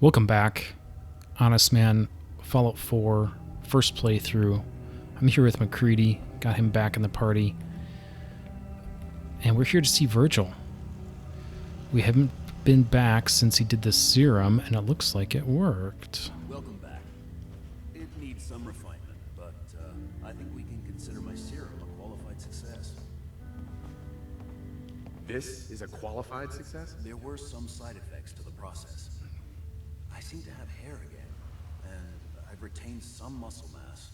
Welcome back, Honestman, Fallout 4, first playthrough. I'm here with McCready, got him back in the party. And we're here to see Virgil. We haven't been back since he did the serum, and it looks like it worked. Welcome back. It needs some refinement, but I think we can consider my serum a qualified success. This is a qualified success? There were some side effects to the process. I seem to have hair again, and I've retained some muscle mass.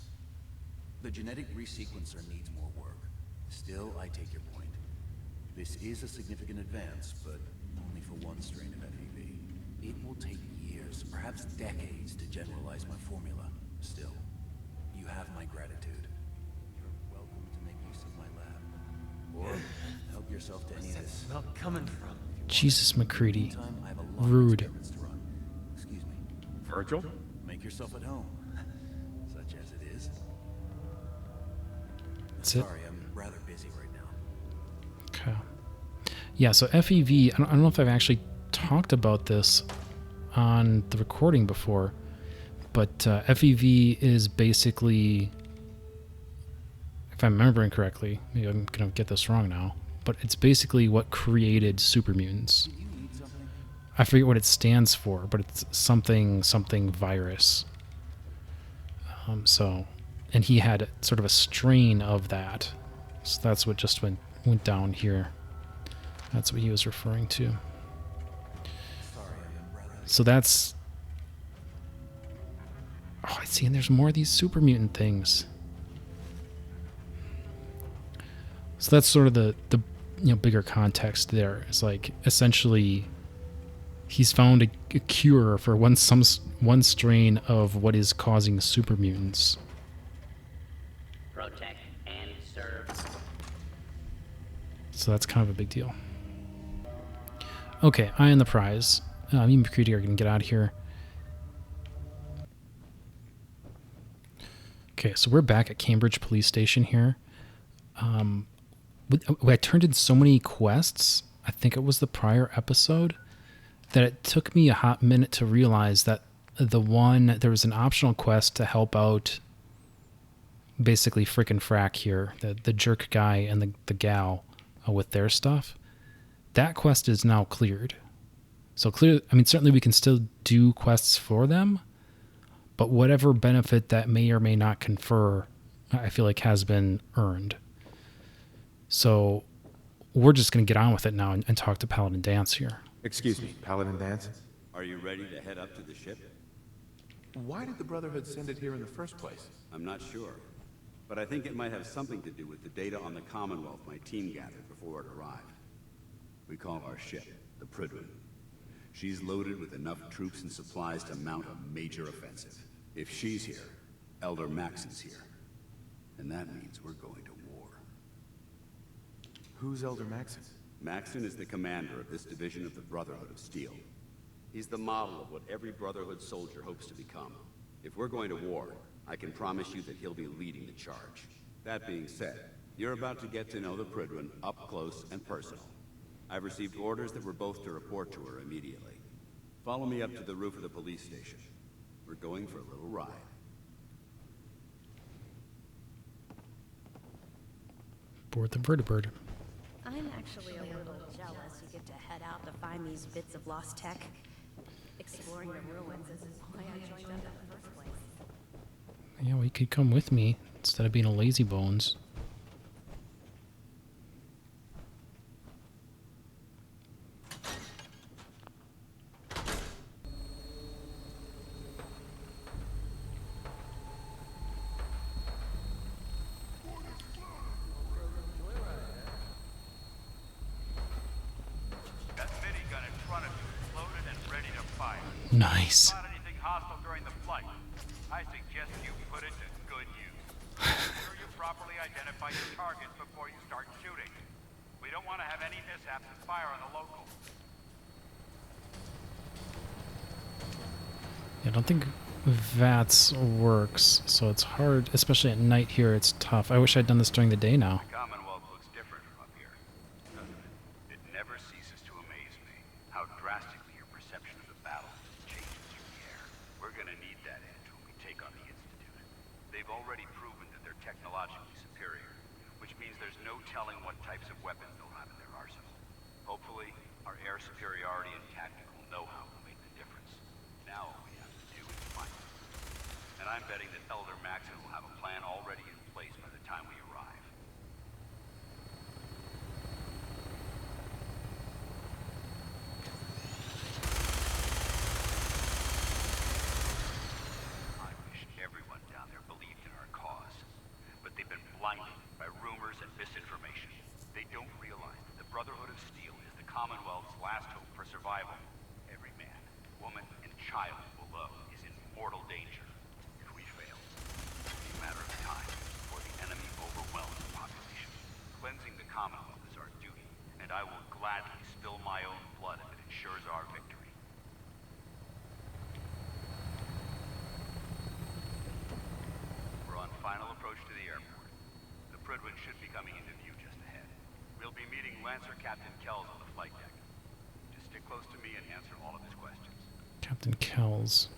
The genetic resequencer needs more work. Still, I take your point. This is a significant advance, but only for one strain of FEV. It will take years, perhaps decades, to generalize my formula. Still, you have my gratitude. You're welcome to make use of my lab. Or help yourself to any of this. Smell coming from? Jesus, McCready. Meantime, I have a lot of Rude. experiments to run. Excuse me. Virgil? Make yourself at home, such as it is. That's it. Sorry, I'm rather busy right now. Okay. Yeah, so FEV, I don't know if I've actually talked about this on the recording before, but FEV is basically, if I'm remembering correctly, maybe I'm going to get this wrong now, but it's basically what created super mutants. Do you need something? I forget what it stands for, but it's something virus. And he had sort of a strain of that. So that's what just went down here. That's what he was referring to. Sorry, I'm rather... So that's... Oh, I see, and there's more of these super mutant things. So that's sort of the bigger context there. It's like, essentially, he's found a cure for one strain of what is causing super mutants. Protect and serve. So that's kind of a big deal. Okay, eye on the prize. Me and McCready are going to get out of here. Okay, so we're back at Cambridge Police Station here. I turned in so many quests, I think it was the prior episode, that it took me a hot minute to realize that there was an optional quest to help out basically frickin' Frack here, the jerk guy and the gal with their stuff. That quest is now cleared. So certainly we can still do quests for them, but whatever benefit that may or may not confer, I feel like has been earned. So we're just going to get on with it now and talk to Paladin Danse here. Excuse me, Paladin Danse? Are you ready to head up to the ship? Why did the Brotherhood send it here in the first place? I'm not sure, but I think it might have something to do with the data on the Commonwealth my team gathered before it arrived. We call our ship the Prydwen. She's loaded with enough troops and supplies to mount a major offensive. If she's here, Elder Max is here. And that means we're going to war. Who's Elder Maxon? Maxon is the commander of this division of the Brotherhood of Steel. He's the model of what every Brotherhood soldier hopes to become. If we're going to war, I can promise you that he'll be leading the charge. That being said, you're about to get to know the Prydwen up close and personal. I've received orders that we're both to report to her immediately. Follow me up to the roof of the police station. We're going for a little ride. Board the vertibird. I'm actually a little jealous you get to head out to find these bits of lost tech. Exploring the ruins is why I joined up in the first place. Yeah, well, you could come with me instead of being a lazy bones. Nice. Not anything hostile during the flight. I suggest you put it to good use. Make sure you properly identify your targets before you start shooting. We don't want to have any mishaps and fire on the local. I don't think VATS works, so it's hard, especially at night here, it's tough. I wish I'd done this during the day now. The Commonwealth looks different from up here, doesn't it? It never ceases to amaze me how drastically your perception of the battle changes. they've already proven that they're technologically superior, which means there's no telling what types of weapons they'll have in their arsenal. Hopefully, our air superiority and tactical know-how will make the difference. Now all we have to do is find them. And I'm betting that Elder Maxon will have a plan already in place by the time we arrive. I wish everyone down there believed in our cause. But they've been blinded by rumors and misinformation. They don't realize that the Brotherhood of Steel is the Commonwealth's last hope for survival. Every man, woman, and child below is in mortal danger. If we fail, it'll be a matter of time before the enemy overwhelms the population. Cleansing the Commonwealth is our duty, and I will gladly spill my own blood if it ensures our victory. We're on final approach to the airport. The Prydwen should be coming into view just ahead. We'll be meeting Lancer Captain Kells on the flight deck. Just stick close to me and answer all of his questions. Captain Kells.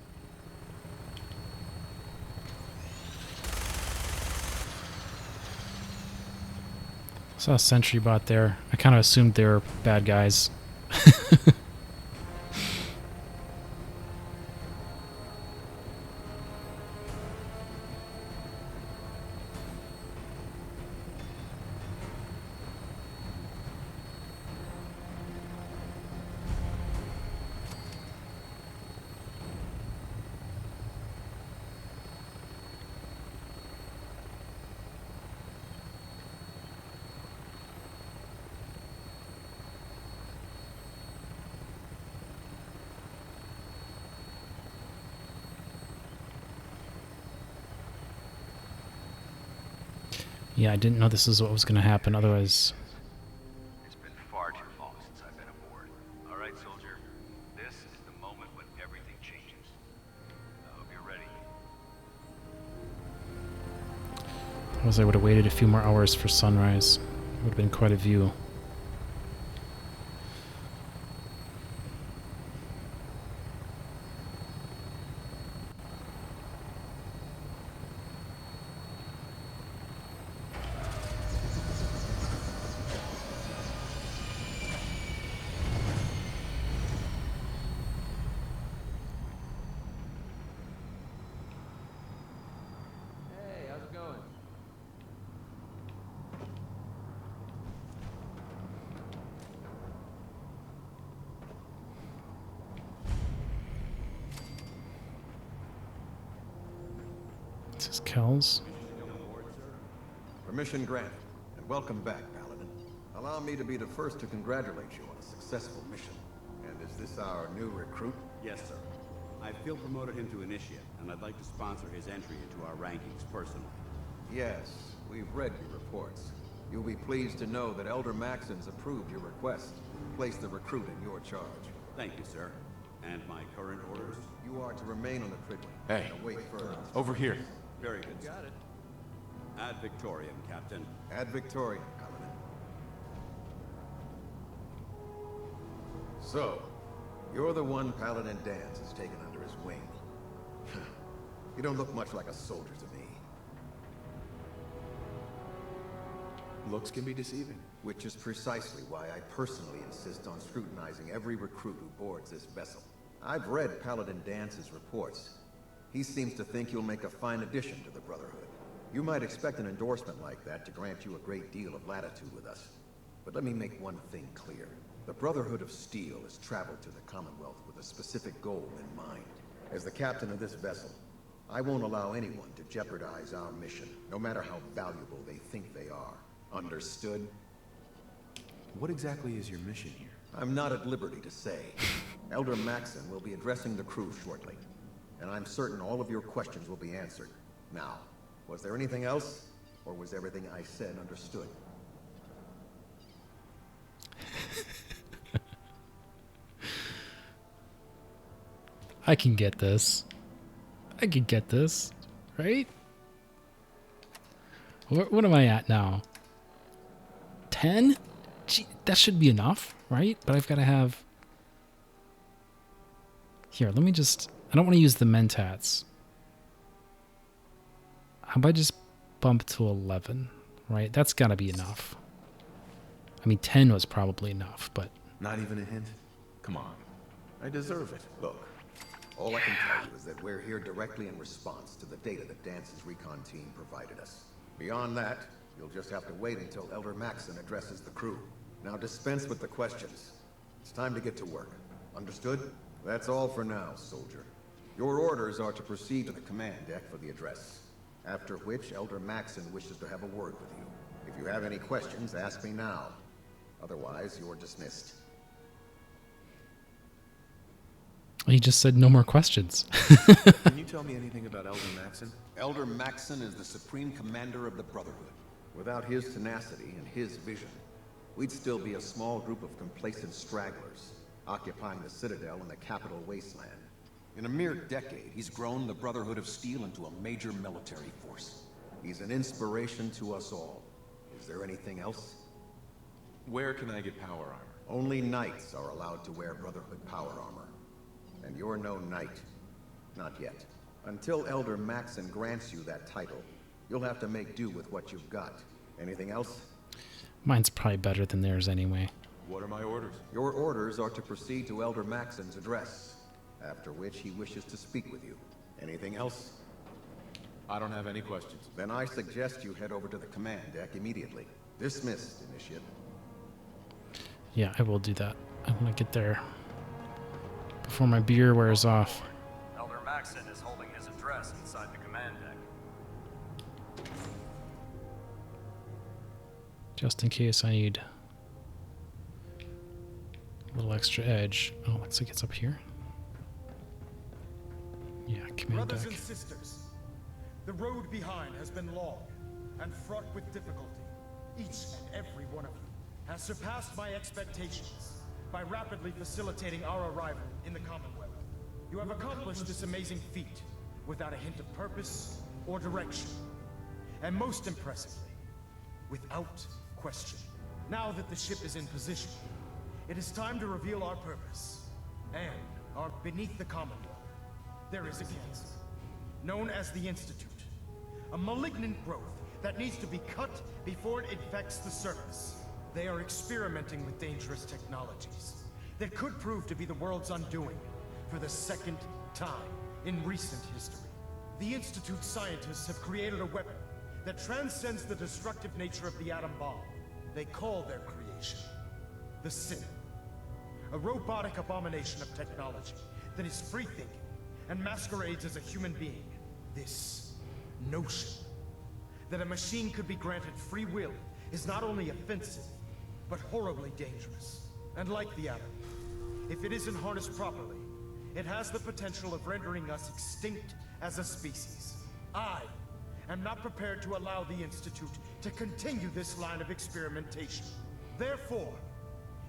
Saw a sentry bot there. I kind of assumed they were bad guys. Yeah, I didn't know this is what was going to happen, otherwise... It's been far too long since I've been aboard. All right, soldier. This is the moment when everything changes. I hope you're ready. Otherwise I would have waited a few more hours for sunrise. It would have been quite a view. Hey, how's it going? This is Kells. Permission granted, and welcome back, Paladin. Allow me to be the first to congratulate you on a successful mission. And is this our new recruit? Yes, sir. I feel promoted him to initiate, and I'd like to sponsor his entry into our rankings personally. Yes, we've read your reports. You'll be pleased to know that Elder Maxon's approved your request to place the recruit in your charge. Thank you, sir. And my current orders? You are to remain on the Prydwen Hey, and await further. over here. Very good, sir. Got it. Ad Victoriam, Captain. Ad Victoriam, Paladin. So, you're the one Paladin Danse has taken under his wing. You don't look much like a soldier to me. Looks can be deceiving. Which is precisely why I personally insist on scrutinizing every recruit who boards this vessel. I've read Paladin Dance's reports. He seems to think you'll make a fine addition to the Brotherhood. You might expect an endorsement like that to grant you a great deal of latitude with us. But let me make one thing clear. The Brotherhood of Steel has traveled to the Commonwealth with a specific goal in mind. As the captain of this vessel, I won't allow anyone to jeopardize our mission, no matter how valuable they think they are. Understood? What exactly is your mission here? I'm not at liberty to say. Elder Maxon will be addressing the crew shortly, and I'm certain all of your questions will be answered. Now, was there anything else, or was everything I said understood? I can get this. I can get this, right? What am I at now? 10? Gee, that should be enough, right? But I've got to have... Here, let me just... I don't want to use the mentats. How about I just bump to 11, right? That's got to be enough. I mean, 10 was probably enough, but... Not even a hint? Come on. I deserve it. Look, all I can tell you is that we're here directly in response to the data that Dance's recon team provided us. Beyond that, you'll just have to wait until Elder Maxson addresses the crew. Now dispense with the questions. It's time to get to work. Understood? That's all for now, soldier. Your orders are to proceed to the command deck for the address. After which, Elder Maxson wishes to have a word with you. If you have any questions, ask me now. Otherwise, you're dismissed. He just said no more questions. Can you tell me anything about Elder Maxson? Elder Maxson is the supreme commander of the Brotherhood. Without his tenacity and his vision, we'd still be a small group of complacent stragglers, occupying the Citadel in the capital wasteland. In a mere decade, he's grown the Brotherhood of Steel into a major military force. He's an inspiration to us all. Is there anything else? Where can I get power armor? Only knights are allowed to wear Brotherhood power armor. And you're no knight. Not yet. Until Elder Maxson grants you that title, you'll have to make do with what you've got. Anything else? Mine's probably better than theirs anyway. What are my orders? Your orders are to proceed to Elder Maxson's address, after which he wishes to speak with you. Anything else? I don't have any questions. Then I suggest you head over to the command deck immediately. Dismissed, Initiate. Yeah, I will do that. I want to get there before my beer wears off. Elder Maxson is holding his address inside the command deck. Just in case I need a little extra edge. Oh, looks like it's up here. Yeah, command Brothers deck. and sisters, the road behind has been long and fraught with difficulty. Each and every one of you has surpassed my expectations by rapidly facilitating our arrival in the Commonwealth. You have accomplished this amazing feat without a hint of purpose or direction. And most impressively, without question. Now that the ship is in position, it is time to reveal our purpose. And beneath the Commonwealth, there is a cancer, known as the Institute. A malignant growth that needs to be cut before it infects the surface. They are experimenting with dangerous technologies that could prove to be the world's undoing for the second time in recent history. The Institute scientists have created a weapon that transcends the destructive nature of the atom bomb. They call their creation the Sin, a robotic abomination of technology that is free-thinking and masquerades as a human being. This notion that a machine could be granted free will is not only offensive, but horribly dangerous. And like the atom, if it isn't harnessed properly, it has the potential of rendering us extinct as a species. I am not prepared to allow the Institute to continue this line of experimentation. Therefore,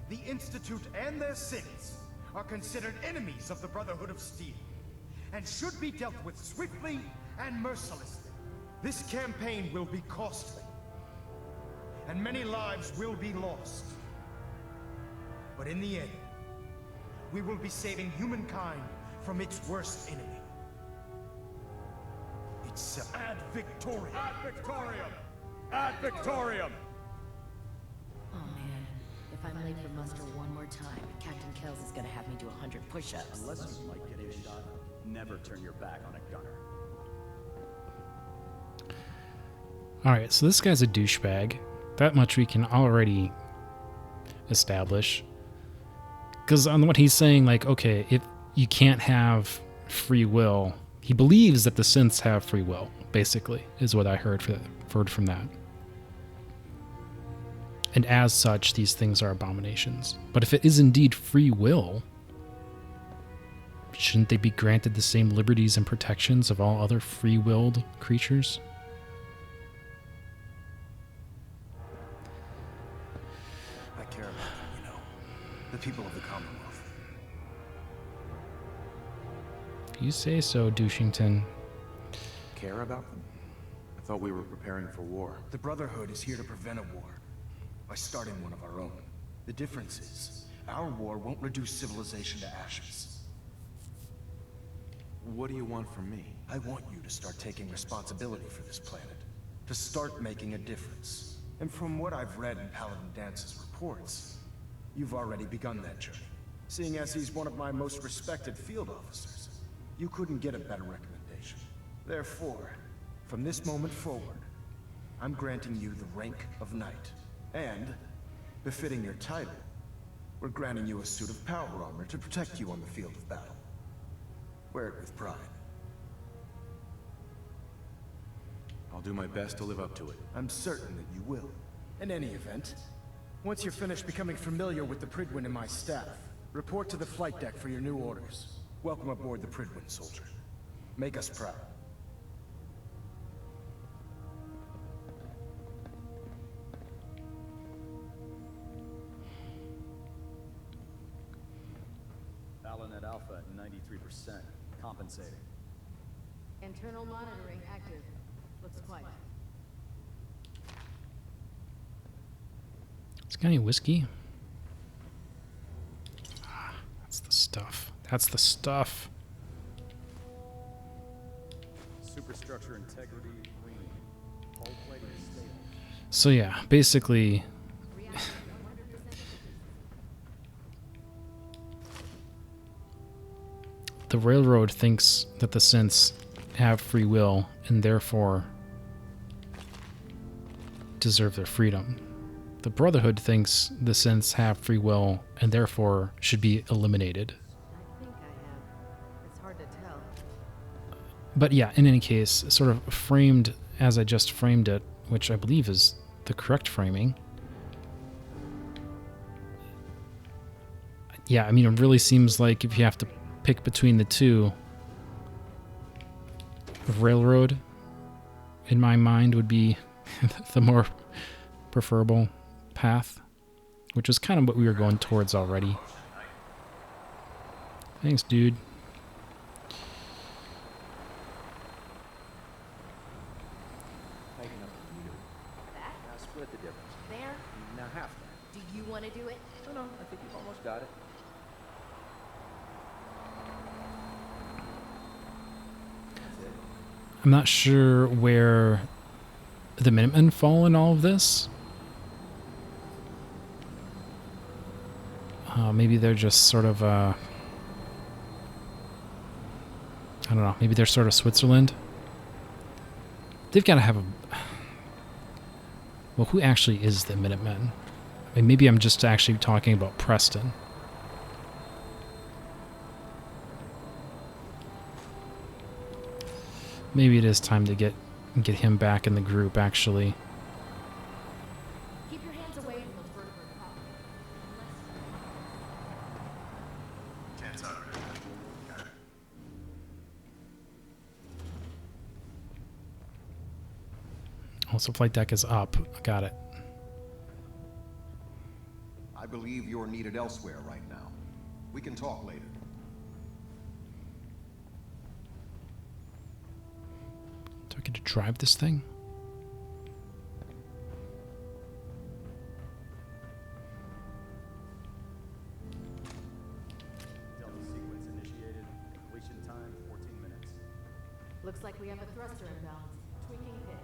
the Institute and their sins are considered enemies of the Brotherhood of Steel, and should be dealt with swiftly and mercilessly. This campaign will be costly, and many lives will be lost. But in the end, we will be saving humankind from its worst enemy. Itself. Ad Victoriam! Ad Victoriam! Ad Victoriam! Oh man, if I'm late for muster one more time, Captain Kells is gonna have me do 100 push-ups. Unless you might get a shot, never turn your back on a gunner. Alright, so this guy's a douchebag. That much we can already establish. Because on what he's saying, like, okay, if you can't have free will, he believes that the synths have free will, basically, is what I heard from that. And as such, these things are abominations. But if it is indeed free will, shouldn't they be granted the same liberties and protections of all other free-willed creatures? I care about them, you know. The people of the Commonwealth. If you say so, Douchington. Care about them? I thought we were preparing for war. The Brotherhood is here to prevent a war by starting one of our own. The difference is, our war won't reduce civilization to ashes. What do you want from me? I want you to start taking responsibility for this planet. To start making a difference. And from what I've read in Paladin Danse's reports, you've already begun that journey. Seeing as he's one of my most respected field officers, you couldn't get a better recommendation. Therefore, from this moment forward, I'm granting you the rank of Knight. And, befitting your title, we're granting you a suit of power armor to protect you on the field of battle. Wear it with pride. I'll do my best to live up to it. I'm certain that you will. In any event, once you're finished becoming familiar with the Prydwen and my staff, report to the flight deck for your new orders. Welcome aboard the Prydwen, soldier. Make us proud. Paladin Alpha at 93%. Compensating. Internal monitoring active. Looks quiet. It's got any whiskey? Ah, that's the stuff. That's the stuff. Superstructure integrity green. Hull plating stable. So yeah, basically the railroad thinks that the synths have free will and therefore deserve their freedom. The Brotherhood thinks the synths have free will and therefore should be eliminated. I think I have. It's hard to tell. But yeah, in any case, sort of framed as I just framed it, which I believe is the correct framing. Yeah, I mean, it really seems like if you have to pick between the two, railroad, in my mind, would be the more preferable path, which is kind of what we were going towards already. Thanks, dude. Now split the difference. There? Now half that. Do you want to do it? No, I think you've almost got it. I'm not sure where the Minutemen fall in all of this. Maybe they're just sort of, I don't know, maybe they're sort of Switzerland. They've got to have a... Well, who actually is the Minutemen? I mean, maybe I'm just actually talking about Preston. Maybe it is time to get him back in the group, actually. Keep your hands away from those vertebrate problems. Chance out. Got it. Also, flight deck is up. Got it. I believe you're needed elsewhere right now. We can talk later. Do I get to drive this thing? Delta sequence initiated. Completion time 14 minutes. Looks like we have a thruster imbalance. Tweaking pitch.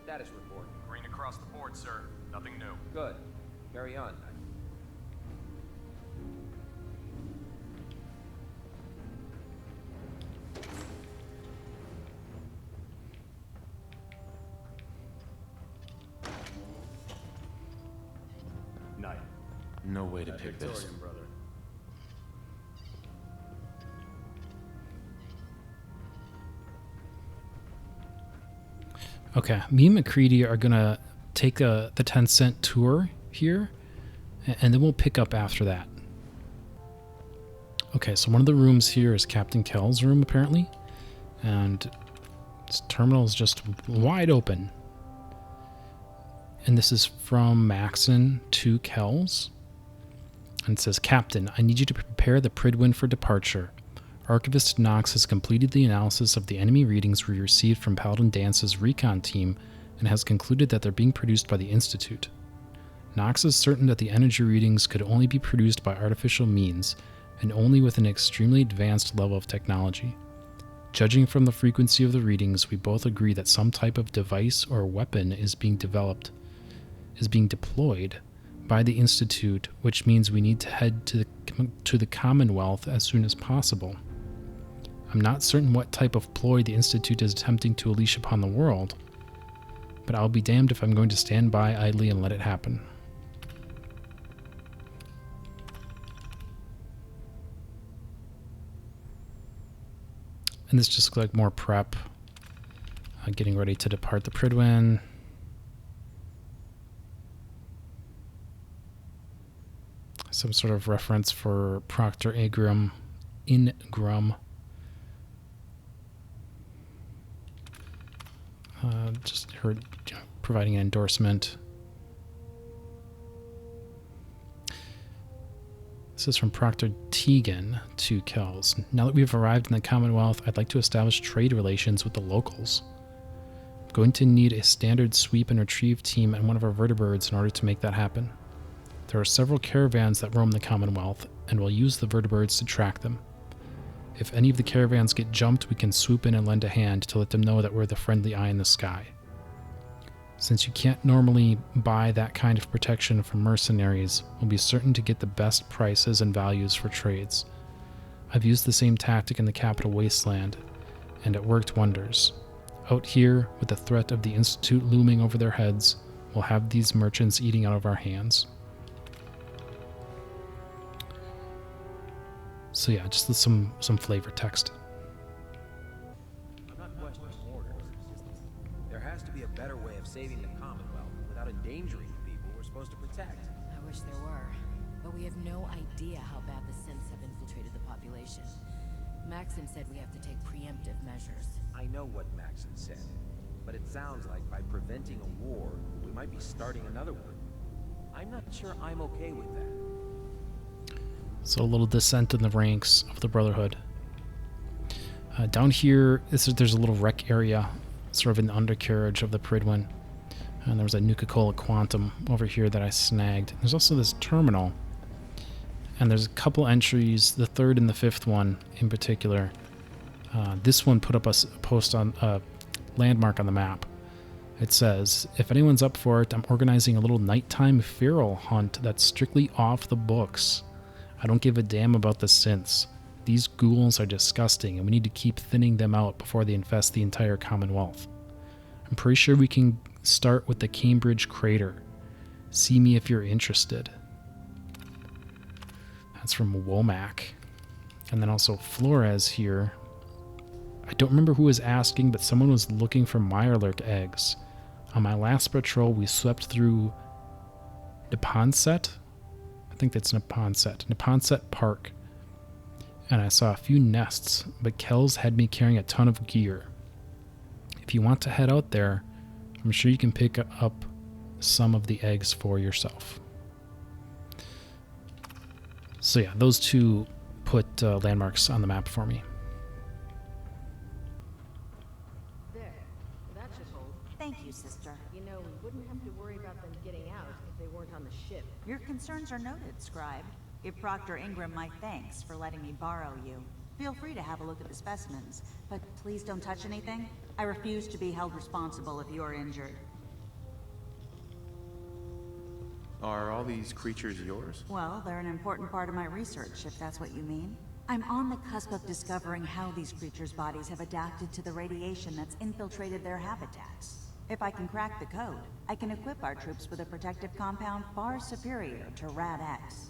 Status report. Green across the board, sir. Nothing new. Good. Carry on. Night. No way to pick this. Victorian brother. Okay, me and McCready are gonna take the 10-cent tour here, and then we'll pick up after that. Okay, so one of the rooms here is Captain Kell's room, apparently, and this terminal is just wide open. And this is from Maxon to Kells, and it says, "Captain, I need you to prepare the Prydwen for departure. Archivist Knox has completed the analysis of the enemy readings we received from Paladin Danse's recon team and has concluded that they're being produced by the Institute. Knox is certain that the energy readings could only be produced by artificial means, and only with an extremely advanced level of technology. Judging from the frequency of the readings, we both agree that some type of device or weapon is being deployed by the Institute, which means we need to head to the Commonwealth as soon as possible. I'm not certain what type of ploy the Institute is attempting to unleash upon the world, but I'll be damned if I'm going to stand by idly and let it happen. And this just looks like more prep. Getting ready to depart the Prydwen. Some sort of reference for Proctor Ingram. Just her providing an endorsement. This is from Proctor Tegan to Kells. Now that we've arrived in the Commonwealth, I'd like to establish trade relations with the locals. I'm going to need a standard sweep and retrieve team and one of our vertibirds in order to make that happen. There are several caravans that roam the Commonwealth, and we'll use the vertibirds to track them. If any of the caravans get jumped, we can swoop in and lend a hand to let them know that we're the friendly eye in the sky. Since you can't normally buy that kind of protection from mercenaries, we'll be certain to get the best prices and values for trades. I've used the same tactic in the capital wasteland, and it worked wonders. Out here, with the threat of the Institute looming over their heads, we'll have these merchants eating out of our hands. So yeah, just some flavor text. I'm not questioning orders. There has to be a better way of saving the Commonwealth without endangering the people we're supposed to protect. I wish there were, but we have no idea how bad the synths have infiltrated the population. Maxim said we have to take preemptive measures. I know what Maxon said, but it sounds like by preventing a war, we might be starting another one. I'm not sure I'm okay with that. So a little descent in the ranks of the Brotherhood. Down here, there's a little wreck area, sort of in the undercarriage of the Prydwen. And there was a Nuka-Cola Quantum over here that I snagged. There's also this terminal. And there's a couple entries, the third and the fifth one in particular. This one put up a post on a landmark on the map. It says, if anyone's up for it, I'm organizing a little nighttime feral hunt that's strictly off the books. I don't give a damn about the synths. These ghouls are disgusting, and we need to keep thinning them out before they infest the entire Commonwealth. I'm pretty sure we can start with the Cambridge Crater. See me if you're interested. That's from Womack. And then also Flores here. I don't remember who was asking, but someone was looking for Mirelurk eggs. On my last patrol, we swept through Neponset? I think that's Neponset Park. And I saw a few nests, but Kells had me carrying a ton of gear. If you want to head out there, I'm sure you can pick up some of the eggs for yourself. So yeah, those two put landmarks on the map for me. There. That should hold. Thank you, sister. You know, we wouldn't have to worry about them getting out if they weren't on the ship. Your concerns are noted, Scribe. Give Proctor Ingram my thanks for letting me borrow you. Feel free to have a look at the specimens, but please don't touch anything. I refuse to be held responsible if you're injured. Are all these creatures yours? Well, they're an important part of my research, if that's what you mean. I'm on the cusp of discovering how these creatures' bodies have adapted to the radiation that's infiltrated their habitats. If I can crack the code, I can equip our troops with a protective compound far superior to Rad-X.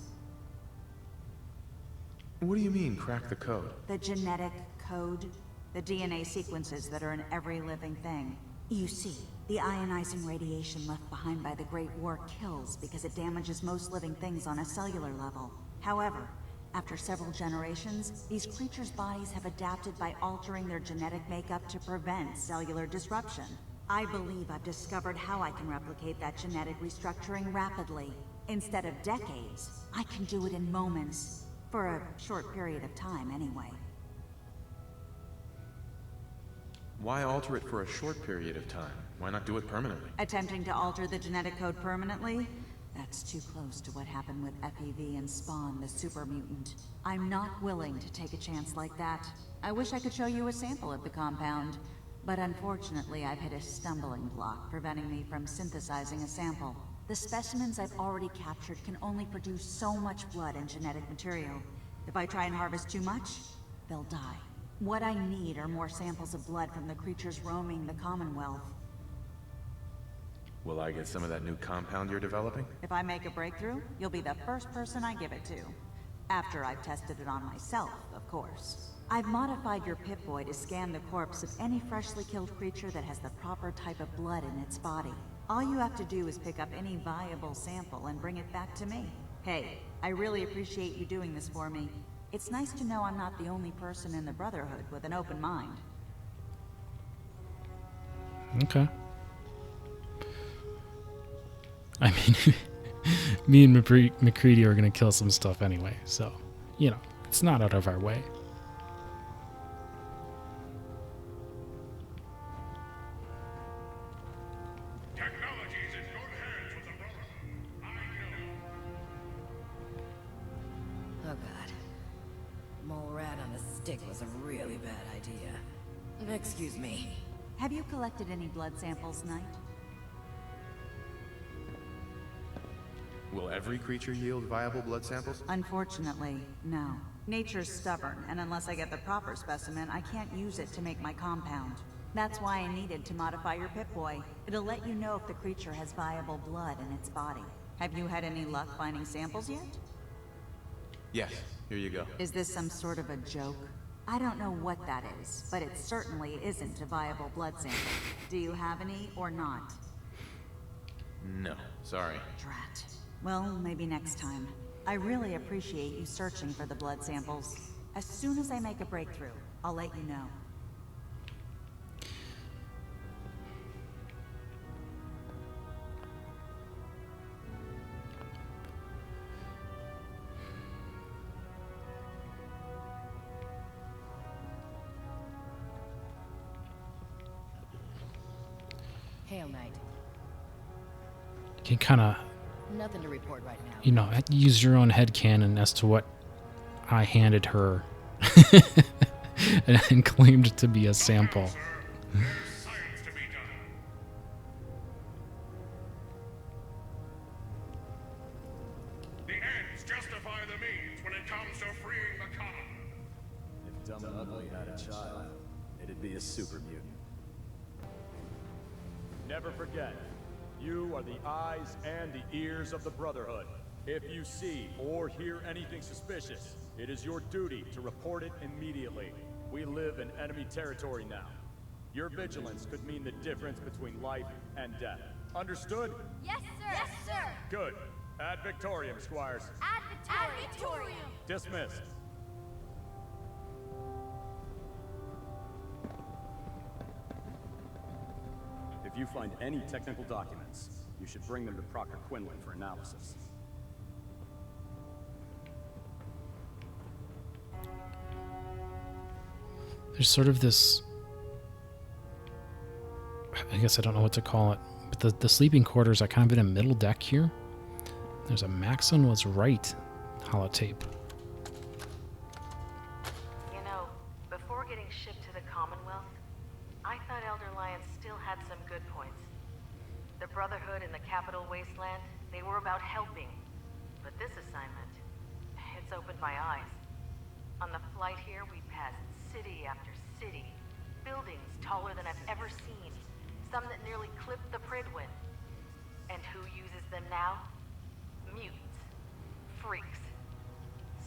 What do you mean, crack the code? The genetic code. The DNA sequences that are in every living thing. You see, the ionizing radiation left behind by the Great War kills because it damages most living things on a cellular level. However, after several generations, these creatures' bodies have adapted by altering their genetic makeup to prevent cellular disruption. I believe I've discovered how I can replicate that genetic restructuring rapidly. Instead of decades, I can do it in moments. For a short period of time, anyway. Why alter it for a short period of time? Why not do it permanently? Attempting to alter the genetic code permanently? That's too close to what happened with FEV and Spawn, the super mutant. I'm not willing to take a chance like that. I wish I could show you a sample of the compound, but unfortunately I've hit a stumbling block preventing me from synthesizing a sample. The specimens I've already captured can only produce so much blood and genetic material. If I try and harvest too much, they'll die. What I need are more samples of blood from the creatures roaming the Commonwealth. Will I get some of that new compound you're developing? If I make a breakthrough, you'll be the first person I give it to. After I've tested it on myself, of course. I've modified your Pip-Boy to scan the corpse of any freshly killed creature that has the proper type of blood in its body. All you have to do is pick up any viable sample and bring it back to me. Hey, I really appreciate you doing this for me. It's nice to know I'm not the only person in the Brotherhood with an open mind. Okay. I mean, me and McCready are going to kill some stuff anyway, so, you know, it's not out of our way. Technology's in good hands with the Brotherhood. I know. Oh god. Mole rat on a stick was a really bad idea. Excuse me. Have you collected any blood samples, Knight? Will every creature yield viable blood samples? Unfortunately, no. Nature's stubborn, and unless I get the proper specimen, I can't use it to make my compound. That's why I needed to modify your Pip-Boy. It'll let you know if the creature has viable blood in its body. Have you had any luck finding samples yet? Yes, here you go. Is this some sort of a joke? I don't know what that is, but it certainly isn't a viable blood sample. Do you have any or not? No, sorry. Drat. Well, maybe next time. I really appreciate you searching for the blood samples. As soon as I make a breakthrough, I'll let you know. Hail, Knight. You can kind of, Nothing to report right now. you know, use your own headcanon as to what I handed her and claimed to be a sample. Science to be done. The ends justify the means when it comes to freeing the common. If Dumb and Ugly had a child, it'd be a super mutant. Never forget, you are the eyes and the ears of the Brotherhood. If you see or hear anything suspicious, it is your duty to report it immediately. We live in enemy territory now. Your vigilance could mean the difference between life and death. Understood? Yes, sir. Yes, sir. Good. Ad Victorium, Squires. Ad Victorium. Dismissed. If you find any technical documents, you should bring them to Proctor Quinlan for analysis. There's sort of this, I guess I don't know what to call it, but the sleeping quarters are kind of in a middle deck here. There's a Maxon was right holotape. You know, before getting shipped to the Commonwealth, I thought Elder Lion still had some good points. The Brotherhood in the Capital Wasteland, they were about helping. But this assignment, it's opened my eyes. On the flight here, we passed city after city. Buildings taller than I've ever seen. Some that nearly clipped the Prydwen. And who uses them now? Mutants. Freaks.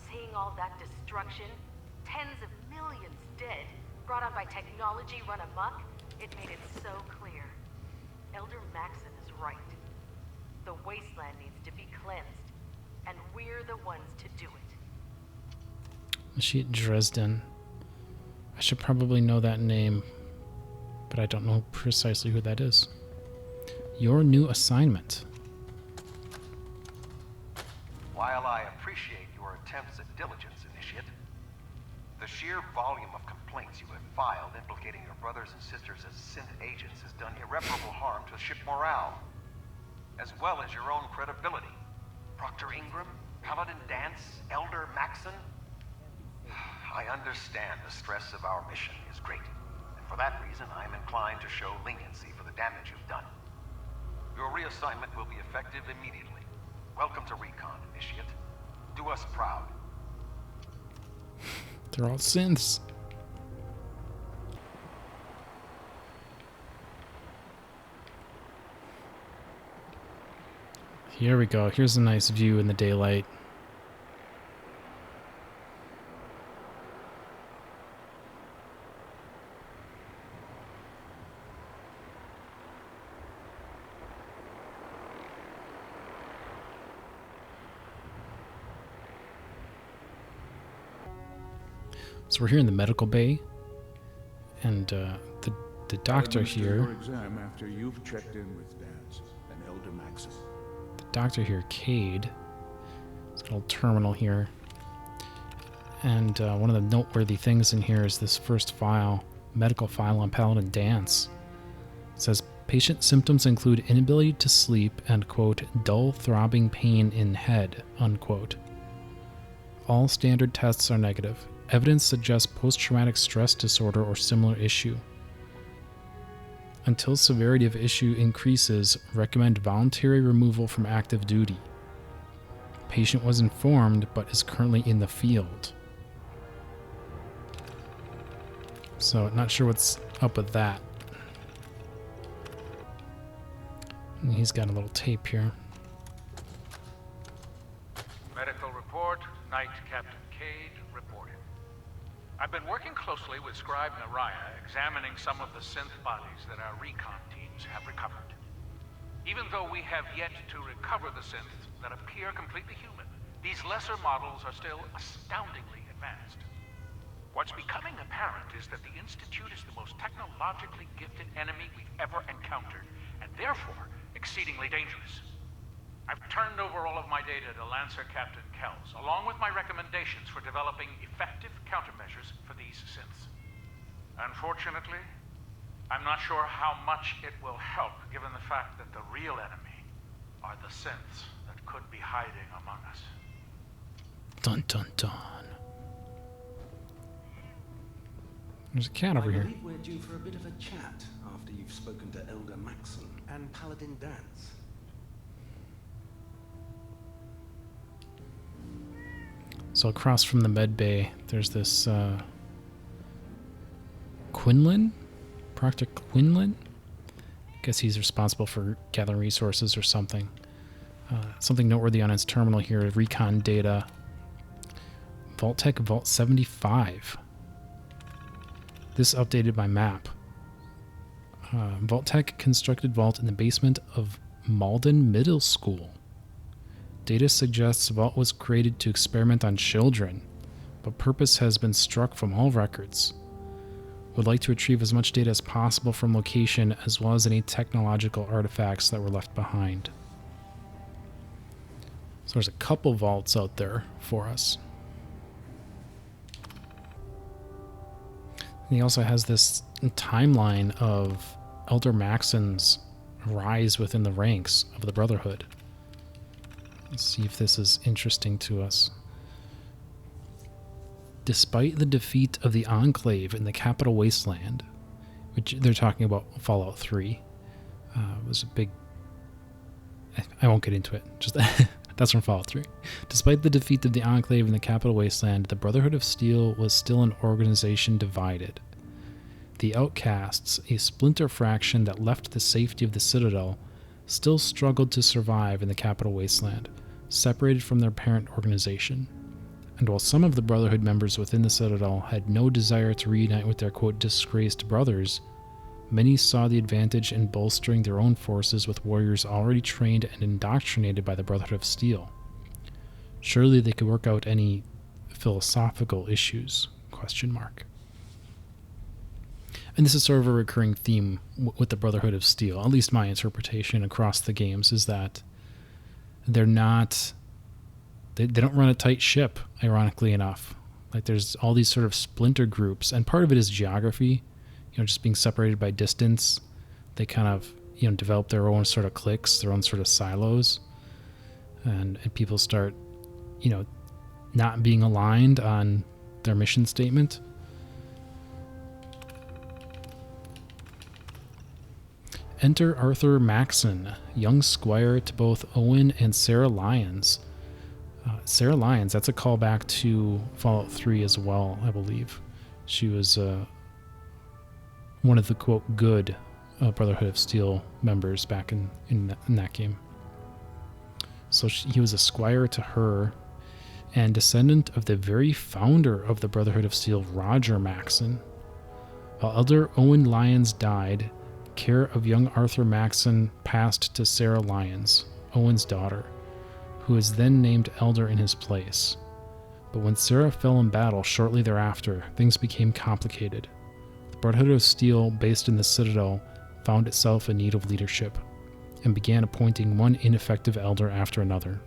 Seeing all that destruction, tens of millions dead, brought on by technology run amok, it made it so clear. Elder Maxon is right. The wasteland needs to be cleansed, and we're the ones to do it. Is she at Dresden? I should probably know that name, but I don't know precisely who that is. Your new assignment. While I appreciate your attempts at diligence, Initiate, the sheer volume of complaints you have filed implicating your brothers and sisters as synth agents has done irreparable harm to ship morale, as well as your own credibility. Proctor Ingram, Paladin Danse, Elder Maxon. I understand the stress of our mission is great, and for that reason I am inclined to show leniency for the damage you've done. Your reassignment will be effective immediately. Welcome to Recon, Initiate. Do us proud. They're all synths. Here we go. Here's a nice view in the daylight. So we're here in the medical bay, and the doctor here. Your exam after you've checked in with Danse and Elder Maxon. The doctor here, Cade. It's got a little terminal here, and one of the noteworthy things in here is this first file, medical file on Paladin Danse. It says patient symptoms include inability to sleep and quote dull throbbing pain in head unquote. All standard tests are negative. Evidence suggests post-traumatic stress disorder or similar issue. Until severity of issue increases, recommend voluntary removal from active duty. Patient was informed but is currently in the field. So, not sure what's up with that. And he's got a little tape here. Medical report, Night Captain Cade reporting. I've been working closely with Scribe Naraya, examining some of the synth bodies that our recon teams have recovered. Even though we have yet to recover the synths that appear completely human, these lesser models are still astoundingly advanced. What's becoming apparent is that the Institute is the most technologically gifted enemy we've ever encountered, and therefore exceedingly dangerous. I've turned over all of my data to Lancer Captain Kells, along with my recommendations for developing effective countermeasures for these synths. Unfortunately, I'm not sure how much it will help, given the fact that the real enemy are the synths that could be hiding among us. Dun dun dun. There's a cat over here. I believe we're due for a bit of a chat after you've spoken to Elder Maxon and Paladin Danse. So across from the med bay, there's this Quinlan? Proctor Quinlan? I guess he's responsible for gathering resources or something. Something noteworthy on his terminal here, recon data. Vault-Tec Vault 75. This updated by map. Vault-Tec constructed vault in the basement of Malden Middle School. Data suggests Vault was created to experiment on children, but purpose has been struck from all records. Would like to retrieve as much data as possible from location as well as any technological artifacts that were left behind. So there's a couple vaults out there for us. And he also has this timeline of Elder Maxon's rise within the ranks of the Brotherhood. Let's see if this is interesting to us. Despite the defeat of the Enclave in the Capital Wasteland, which they're talking about Fallout 3, was a big... I won't get into it. Just that's from Fallout 3. Despite the defeat of the Enclave in the Capital Wasteland, the Brotherhood of Steel was still an organization divided. The Outcasts, a splinter fraction that left the safety of the Citadel, still struggled to survive in the Capital Wasteland, separated from their parent organization. And while some of the Brotherhood members within the Citadel had no desire to reunite with their quote disgraced brothers, many saw the advantage in bolstering their own forces with warriors already trained and indoctrinated by the Brotherhood of Steel. Surely they could work out any philosophical issues? ? And this is sort of a recurring theme with the Brotherhood of Steel. At least my interpretation across the games is that they're not... They don't run a tight ship, ironically enough. Like there's all these sort of splinter groups, and part of it is geography, just being separated by distance. They kind of, develop their own sort of cliques, their own sort of silos, and people start, not being aligned on their mission statement. Enter Arthur Maxon, young squire to both Owen and Sarah Lyons. Sarah Lyons, that's a callback to Fallout 3 as well, I believe. She was one of the, quote, good Brotherhood of Steel members back in that game. So he was a squire to her, and descendant of the very founder of the Brotherhood of Steel, Roger Maxon. While Elder Owen Lyons died, care of young Arthur Maxon passed to Sarah Lyons, Owen's daughter, who was then named Elder in his place. But when Sarah fell in battle shortly thereafter, things became complicated. The Brotherhood of Steel, based in the Citadel, found itself in need of leadership, and began appointing one ineffective elder after another.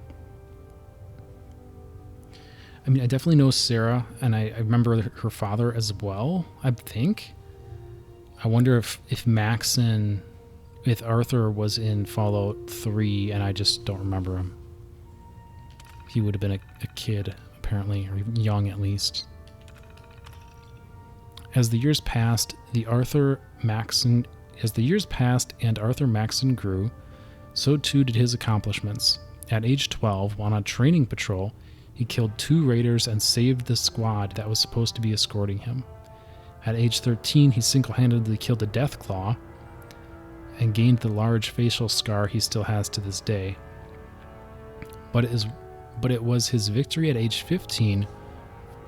I mean, I definitely know Sarah, and I remember her father as well, I think. I wonder if Maxon with Arthur was in Fallout 3, and I just don't remember him. He would have been a kid, apparently, or young at least. As the years passed and Arthur Maxon grew, so too did his accomplishments. At age 12, while on training patrol, he killed 2 raiders and saved the squad that was supposed to be escorting him. At age 13, he single-handedly killed a Deathclaw and gained the large facial scar he still has to this day. But it was his victory at age 15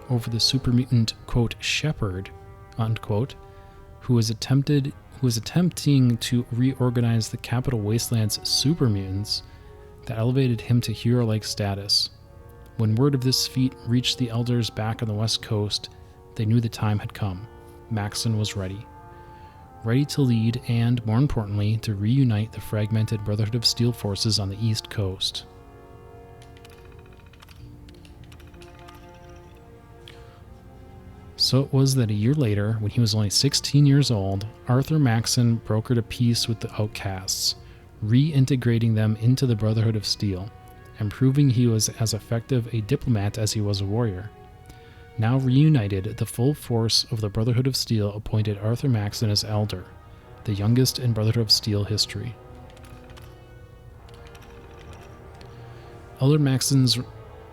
over the super mutant, quote, shepherd, unquote, who was attempting to reorganize the Capital Wasteland's super mutants, that elevated him to hero-like status. When word of this feat reached the elders back on the West Coast, they knew the time had come. Maxon was ready. Ready to lead and, more importantly, to reunite the fragmented Brotherhood of Steel forces on the East Coast. So it was that a year later, when he was only 16 years old, Arthur Maxon brokered a peace with the outcasts, reintegrating them into the Brotherhood of Steel, and proving he was as effective a diplomat as he was a warrior. Now reunited, the full force of the Brotherhood of Steel appointed Arthur Maxon as Elder, the youngest in Brotherhood of Steel history. Elder Maxon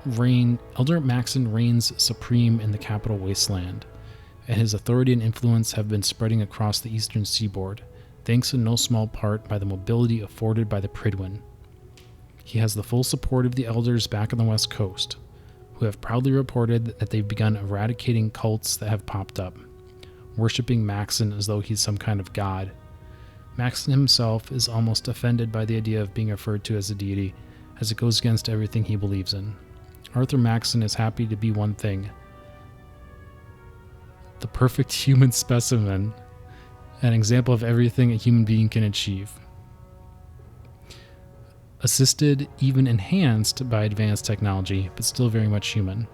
reigns supreme in the Capital Wasteland, and his authority and influence have been spreading across the eastern seaboard, thanks in no small part by the mobility afforded by the Prydwen. He has the full support of the elders back on the West Coast, who have proudly reported that they've begun eradicating cults that have popped up, worshipping Maxon as though he's some kind of god. Maxon himself is almost offended by the idea of being referred to as a deity, as it goes against everything he believes in. Arthur Maxon is happy to be one thing: the perfect human specimen, an example of everything a human being can achieve. Assisted, even enhanced by advanced technology, but still very much human.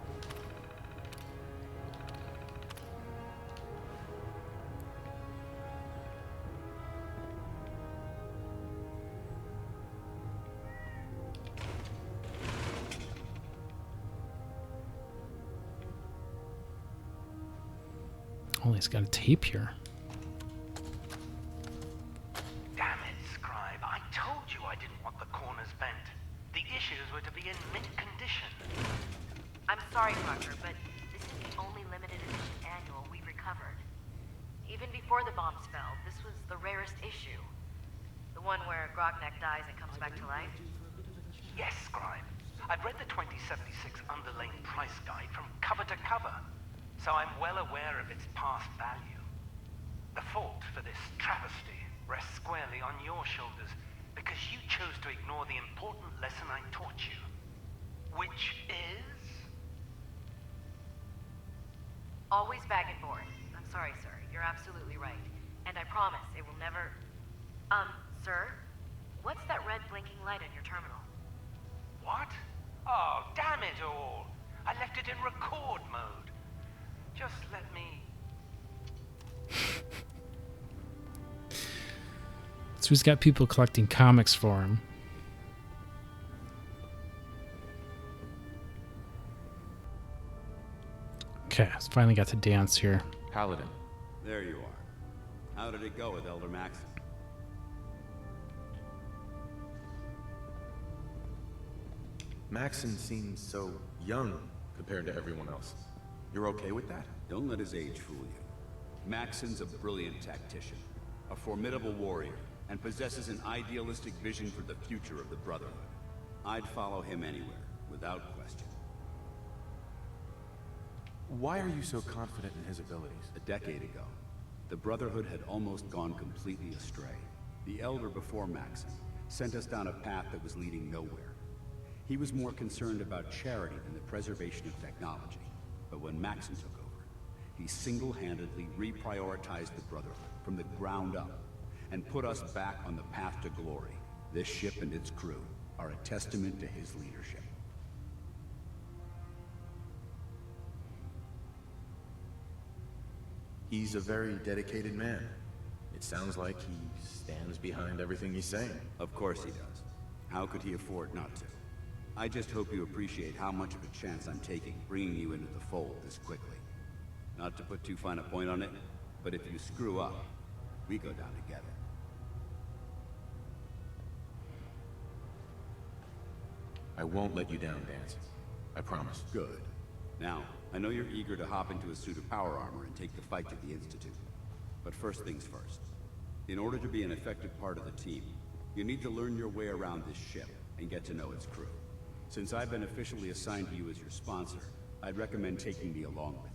Oh, he's got a tape here. Damn it, Scribe. I told you I didn't want the corners bent. The issues were to be in mint condition. I'm sorry, Parker, but this is the only limited edition annual we've recovered. Even before the bombs fell, this was the rarest issue. The one where Grognak dies and comes back to life. Yes, Scribe. I've read the 2076 underling price guide from cover to cover, so I'm well aware of its past value. The fault for this travesty rests squarely on your shoulders, because you chose to ignore the important lesson I taught you. Which is? Always bag and board. I'm sorry, sir. You're absolutely right. And I promise it will never... sir? What's that red blinking light on your terminal? What? Oh, damn it all! I left it in record mode. Just let me... So he's got people collecting comics for him. Okay, so finally got to dance here. Paladin. There you are. How did it go with Elder Maxon? Maxon seems so young compared to everyone else. You're okay with that? Don't let his age fool you. Maxon's a brilliant tactician, a formidable warrior, and possesses an idealistic vision for the future of the Brotherhood. I'd follow him anywhere, without question. Why are you so confident in his abilities? A decade ago, the Brotherhood had almost gone completely astray. The Elder before Maxon sent us down a path that was leading nowhere. He was more concerned about charity than the preservation of technology. But when Maxon took over, he single-handedly reprioritized the Brotherhood from the ground up and put us back on the path to glory. This ship and its crew are a testament to his leadership. He's a very dedicated man. It sounds like he stands behind everything he's saying. Of course he does. How could he afford not to? I just hope you appreciate how much of a chance I'm taking bringing you into the fold this quickly. Not to put too fine a point on it, but if you screw up, we go down together. I won't let you down, Danse. I promise. Good. Now, I know you're eager to hop into a suit of power armor and take the fight to the Institute. But first things first. In order to be an effective part of the team, you need to learn your way around this ship and get to know its crew. Since I've been officially assigned to you as your sponsor, I'd recommend taking me along with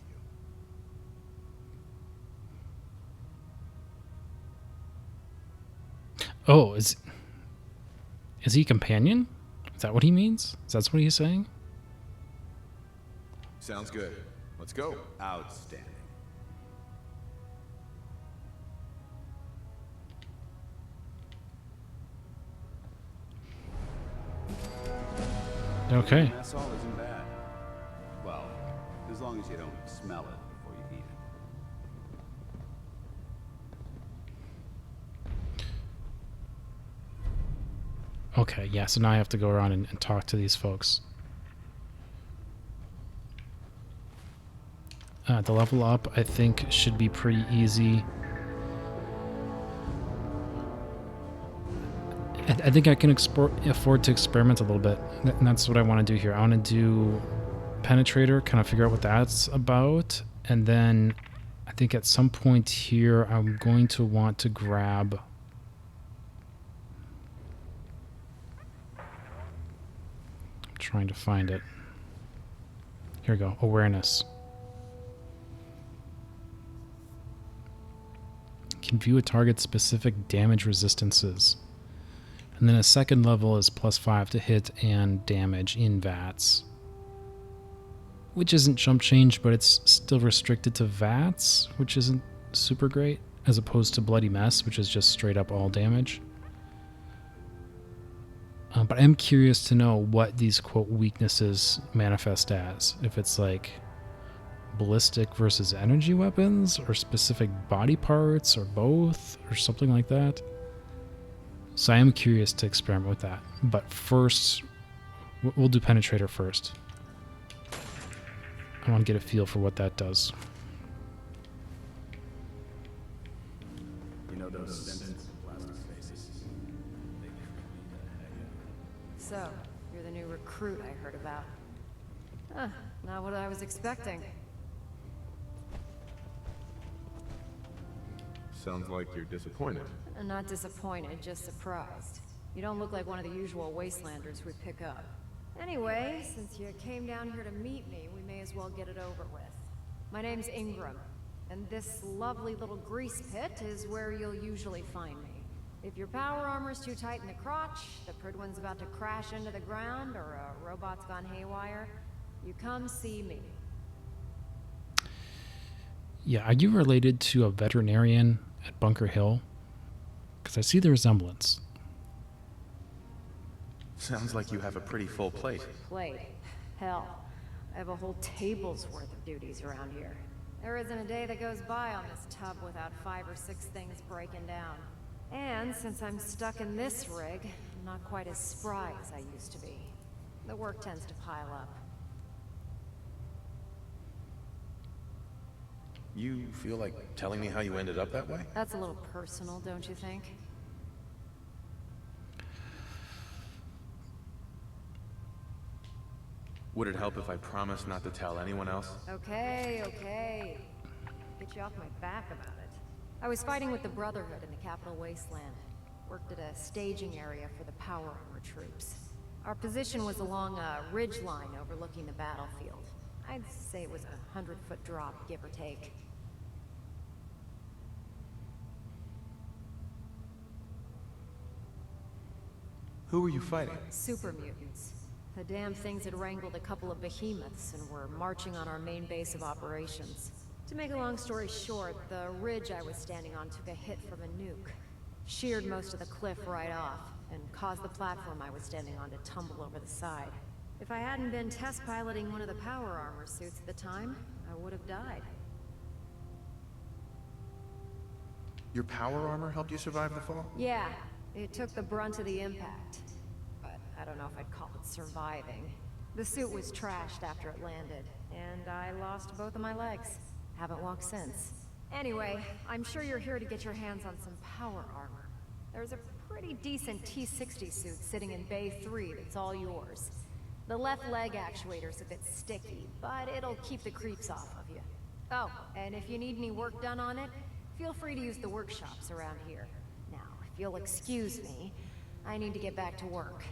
you. Oh, is he a companion? Is that what he means? Is that what he's saying? Sounds good. Let's go. Outstanding. Okay. That salt isn't bad. Well, as long as you don't smell it before you eat it. Okay, yeah, so now I have to go around and talk to these folks. The level up, I think, should be pretty easy. I think I can afford to experiment a little bit, and that's what I want to do here. I want to do Penetrator, kind of figure out what that's about, and then I think at some point here I'm going to want to grab... I'm trying to find it. Here we go, Awareness. Can view a target's specific damage resistances. And then a second level is +5 to hit and damage in VATS. Which isn't chump change, but it's still restricted to VATS, which isn't super great, as opposed to Bloody Mess, which is just straight up all damage. But I'm curious to know what these, quote, weaknesses manifest as. If it's like ballistic versus energy weapons, or specific body parts, or both, or something like that. So I am curious to experiment with that. But first, we'll do Penetrator first. I want to get a feel for what that does. You know those sentence plastic spaces? So, you're the new recruit I heard about. Huh, not what I was expecting. Sounds like you're disappointed. I'm not disappointed, just surprised. You don't look like one of the usual wastelanders we pick up. Anyway, since you came down here to meet me, we may as well get it over with. My name's Ingram, and this lovely little grease pit is where you'll usually find me. If your power armor's too tight in the crotch, the Prydwen's about to crash into the ground, or a robot's gone haywire, you come see me. Yeah, are you related to a veterinarian at Bunker Hill? Because I see the resemblance. Sounds like you have a pretty full plate. Plate? Hell, I have a whole table's worth of duties around here. There isn't a day that goes by on this tub without 5 or 6 things breaking down. And since I'm stuck in this rig, I'm not quite as spry as I used to be. The work tends to pile up. You feel like telling me how you ended up that way? That's a little personal, don't you think? Would it help if I promised not to tell anyone else? Okay, okay. Get you off my back about it. I was fighting with the Brotherhood in the Capital Wasteland. Worked at a staging area for the power armor troops. Our position was along a ridge line overlooking the battlefield. I'd say it was a 100-foot drop, give or take. Who were you fighting? Super mutants. The damn things had wrangled a couple of behemoths and were marching on our main base of operations. To make a long story short, the ridge I was standing on took a hit from a nuke. Sheared most of the cliff right off, and caused the platform I was standing on to tumble over the side. If I hadn't been test piloting one of the power armor suits at the time, I would have died. Your power armor helped you survive the fall? Yeah, it took the brunt of the impact. But I don't know if I'd call it surviving. The suit was trashed after it landed, and I lost both of my legs. Haven't walked since. Anyway, I'm sure you're here to get your hands on some power armor. There's a pretty decent T-60 suit sitting in Bay 3 that's all yours. The left leg actuator's a bit sticky, but it'll keep the creeps off of you. Oh, and if you need any work done on it, feel free to use the workshops around here. Now, if you'll excuse me, I need to get back to work.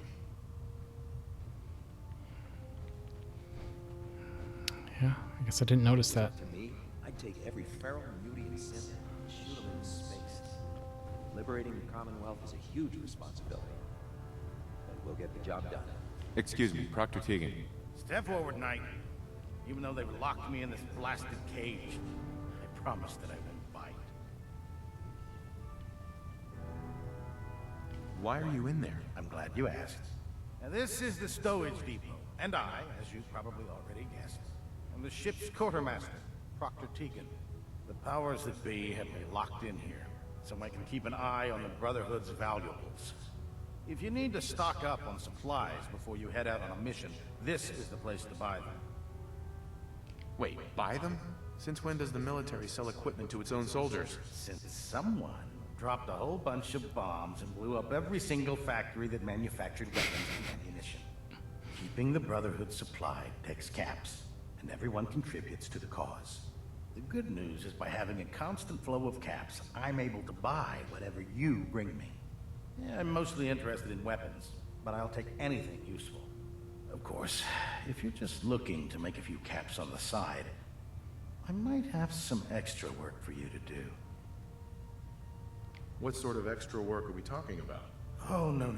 Yeah, I guess I didn't notice that. To me, I'd take every feral mutie and synth and shoot them into space. Liberating the Commonwealth is a huge responsibility. But we'll get the job done. Excuse me, Proctor Tegan. Step forward, Knight. Even though they've locked me in this blasted cage, I promise that I won't bite. Why are you in there? I'm glad you asked. Now, this is the stowage depot, and I, as you probably already guessed, am the ship's quartermaster, Proctor Tegan. The powers that be have me locked in here, so I can keep an eye on the Brotherhood's valuables. If you need to stock up on supplies before you head out on a mission, this is the place to buy them. Wait, buy them? Since when does the military sell equipment to its own soldiers? Since someone dropped a whole bunch of bombs and blew up every single factory that manufactured weapons and ammunition. Keeping the Brotherhood supplied takes caps, and everyone contributes to the cause. The good news is by having a constant flow of caps, I'm able to buy whatever you bring me. Yeah, I'm mostly interested in weapons, but I'll take anything useful. Of course, if you're just looking to make a few caps on the side, I might have some extra work for you to do. What sort of extra work are we talking about? Oh, no.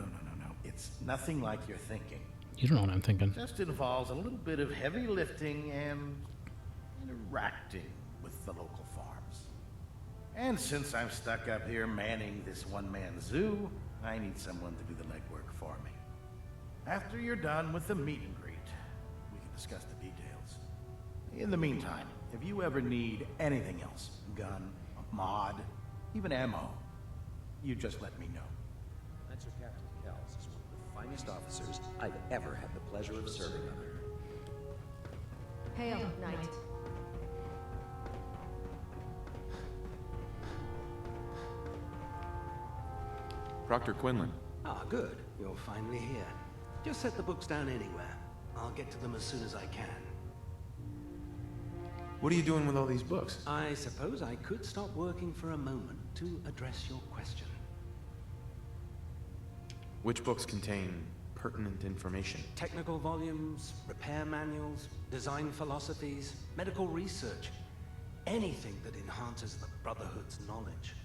It's nothing like you're thinking. You don't know what I'm thinking. Just involves a little bit of heavy lifting and interacting with the local farms. And since I'm stuck up here manning this one-man zoo, I need someone to do the legwork for me. After you're done with the meet and greet, we can discuss the details. In the meantime, if you ever need anything else, gun, a mod, even ammo, you just let me know. Lancer Captain Kells is one of the finest officers I've ever had the pleasure of serving under. Hail, Knight. Proctor Quinlan. Ah, good. You're finally here. Just set the books down anywhere. I'll get to them as soon as I can. What are you doing with all these books? I suppose I could stop working for a moment to address your question. Which books contain pertinent information? Technical volumes, repair manuals, design philosophies, medical research. Anything that enhances the Brotherhood's knowledge.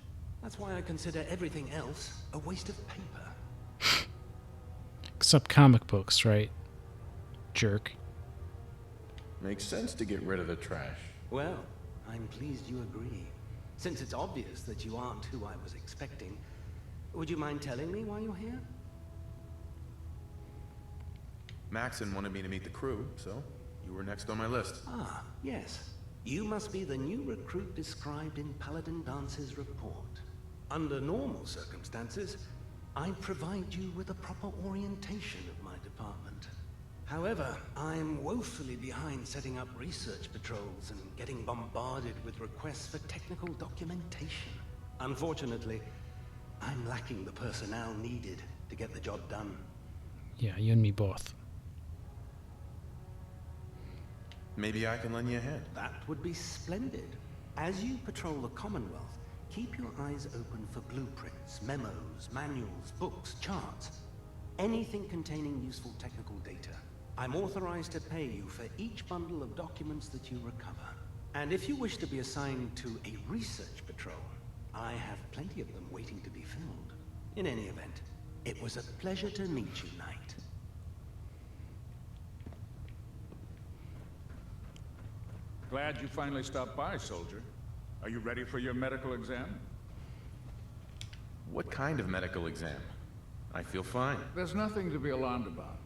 That's why I consider everything else a waste of paper. Except comic books, right? Jerk. Makes sense to get rid of the trash. Well, I'm pleased you agree. Since it's obvious that you aren't who I was expecting, would you mind telling me why you're here? Maxon wanted me to meet the crew, so you were next on my list. Ah, yes. You must be the new recruit described in Paladin Danse's report. Under normal circumstances, I'd provide you with a proper orientation of my department. However, I'm woefully behind setting up research patrols and getting bombarded with requests for technical documentation. Unfortunately, I'm lacking the personnel needed to get the job done. Yeah, you and me both. Maybe I can lend you a hand. That would be splendid. As you patrol the Commonwealth, keep your eyes open for blueprints, memos, manuals, books, charts. Anything containing useful technical data. I'm authorized to pay you for each bundle of documents that you recover. And if you wish to be assigned to a research patrol, I have plenty of them waiting to be filled. In any event, it was a pleasure to meet you, Knight. Glad you finally stopped by, soldier. Are you ready for your medical exam? What kind of medical exam? I feel fine. There's nothing to be alarmed about.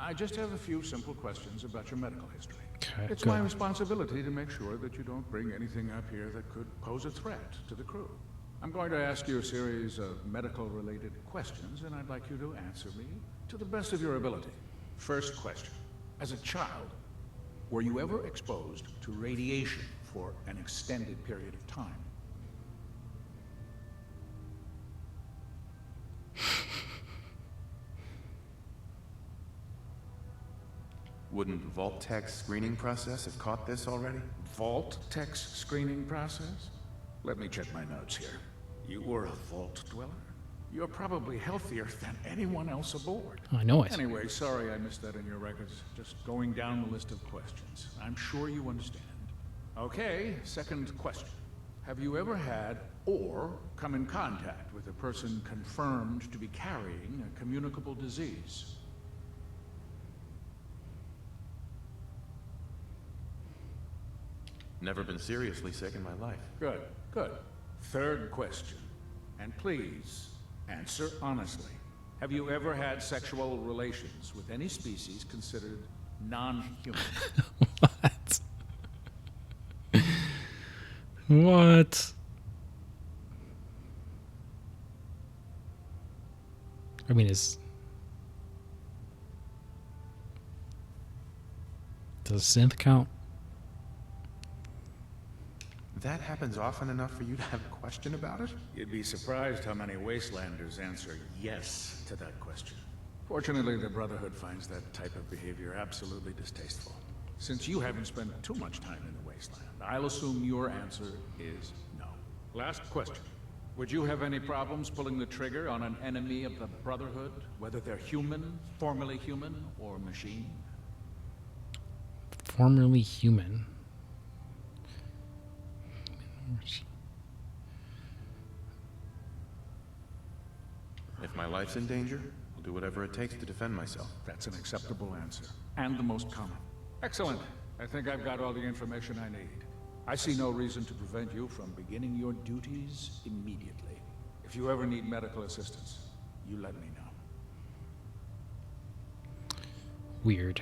I just have a few simple questions about your medical history. Okay, It's my responsibility to make sure that you don't bring anything up here that could pose a threat to the crew. I'm going to ask you a series of medical-related questions, and I'd like you to answer me to the best of your ability. First question. As a child, were you ever exposed to radiation for an extended period of time? Wouldn't Vault-Tech's screening process have caught this already? Vault-Tech's screening process? Let me check my notes here. You were a Vault Dweller? You're probably healthier than anyone else aboard. I know it. Anyway, sorry I missed that in your records. Just going down the list of questions. I'm sure you understand. Okay, second question. Have you ever had or come in contact with a person confirmed to be carrying a communicable disease? Never been seriously sick in my life. Good, good. Third question. And please, answer honestly. Have you ever had sexual relations with any species considered non-human? What? I mean, does synth count? That happens often enough for you to have a question about it? You'd be surprised how many Wastelanders answer yes to that question. Fortunately, the Brotherhood finds that type of behavior absolutely distasteful. Since you haven't spent too much time in the Wasteland, I'll assume your answer is no. Last question. Would you have any problems pulling the trigger on an enemy of the Brotherhood, whether they're human, formerly human, or machine? Formerly human. If my life's in danger, I'll do whatever it takes to defend myself. That's an acceptable answer, and the most common. Excellent. I think I've got all the information I need. I see no reason to prevent you from beginning your duties immediately. If you ever need medical assistance, you let me know. Weird.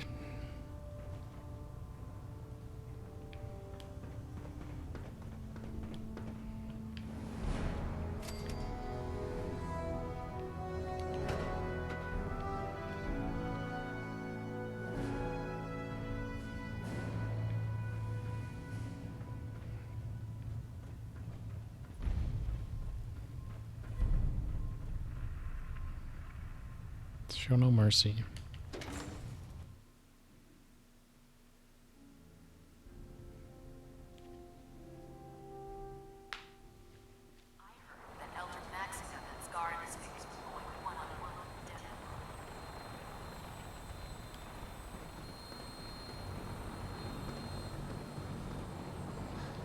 Show no mercy.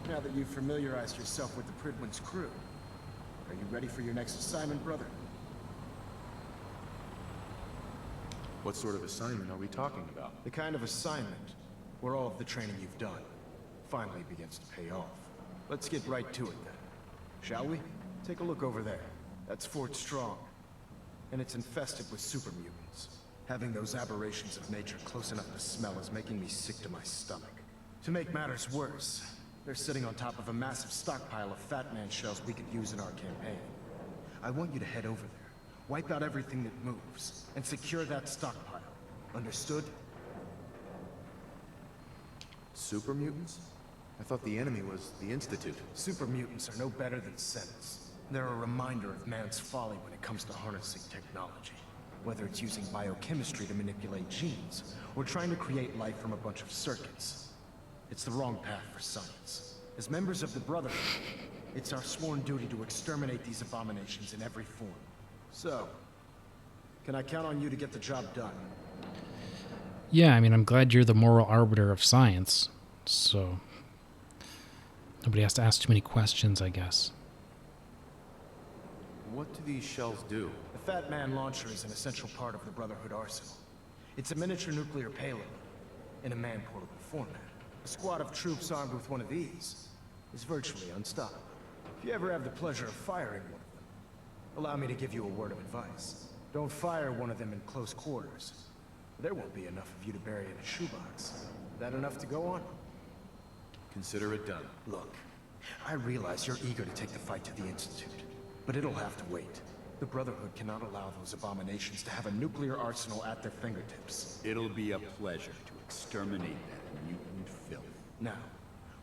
Now that you've familiarized yourself with the Prydwen's crew, are you ready for your next assignment, brother? What sort of assignment are we talking about? The kind of assignment where all of the training you've done finally begins to pay off. Let's get right to it then. Shall we? Take a look over there. That's Fort Strong. And it's infested with super mutants. Having those aberrations of nature close enough to smell is making me sick to my stomach. To make matters worse, They're sitting on top of a massive stockpile of Fat Man shells we could use in our campaign. I want you to head over there, wipe out everything that moves, and secure that stockpile. Understood? Super mutants? I thought the enemy was the Institute. Super mutants are no better than Senates. They're a reminder of man's folly when it comes to harnessing technology. Whether it's using biochemistry to manipulate genes, or trying to create life from a bunch of circuits. It's the wrong path for science. As members of the Brotherhood, it's our sworn duty to exterminate these abominations in every form. So, can I count on you to get the job done? Yeah, I mean, I'm glad you're the moral arbiter of science, so nobody has to ask too many questions, I guess. What do these shells do? The Fat Man launcher is an essential part of the Brotherhood arsenal. It's a miniature nuclear payload, in a man-portable format. A squad of troops armed with one of these is virtually unstoppable. If you ever have the pleasure of firing one of them, allow me to give you a word of advice. Don't fire one of them in close quarters. There won't be enough of you to bury in a shoebox. That enough to go on? Consider it done. Look, I realize you're eager to take the fight to the Institute, but it'll have to wait. The Brotherhood cannot allow those abominations to have a nuclear arsenal at their fingertips. It'll be a pleasure to exterminate that mutant filth. Now,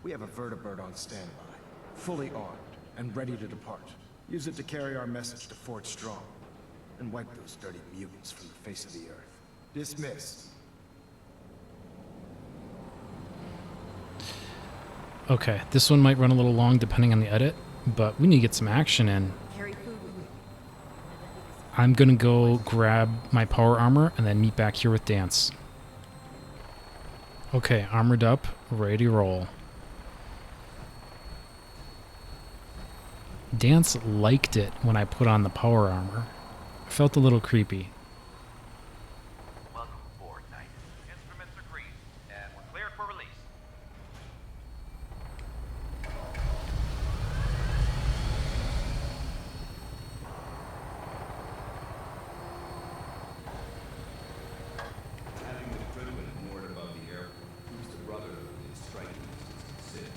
we have a vertibird on standby, fully armed and ready to depart. Use it to carry our message to Fort Strong, and wipe those dirty mutants from the face of the earth. Dismissed. Okay, this one might run a little long depending on the edit, but we need to get some action in. I'm gonna go grab my power armor and then meet back here with Danse. Okay, armored up, ready to roll. Danse liked it when I put on the power armor. I felt a little creepy. Welcome aboard, Knight. Instruments are green, and we're cleared for release. Having the Prydwen moored above the airport proves the Brotherhood is striking distance to the city.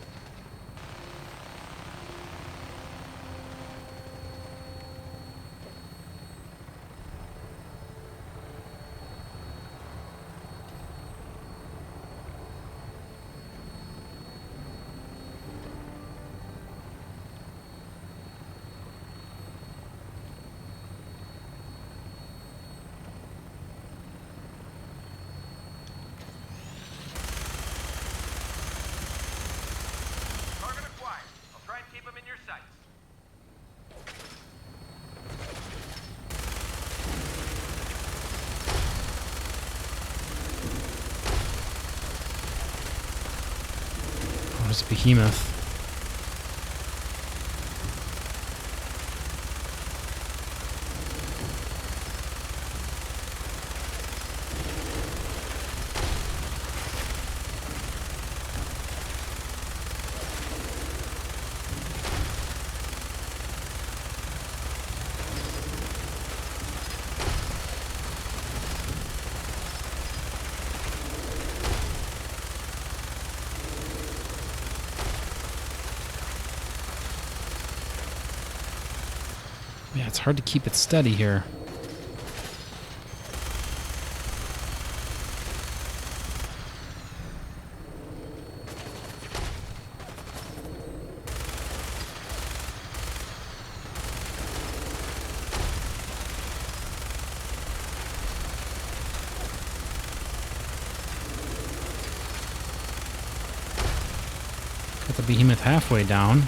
Target acquired. I'll try and keep him in your sights. Oh, there's a behemoth. Yeah, it's hard to keep it steady here. Got the behemoth halfway down.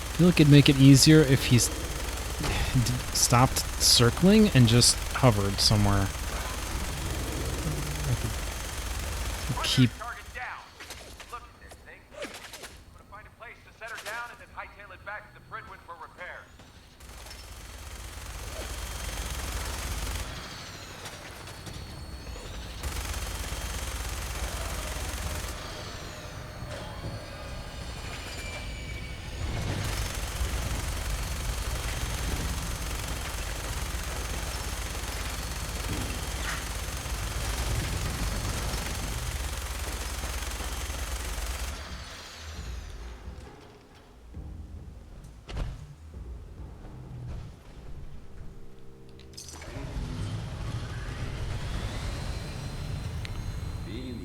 I feel like it'd make it easier if he's stopped circling and just hovered somewhere. I could keep. Target down. Look at this thing. I'm gonna find a place to set her down and then hightail it back to the Prydwen for repairs.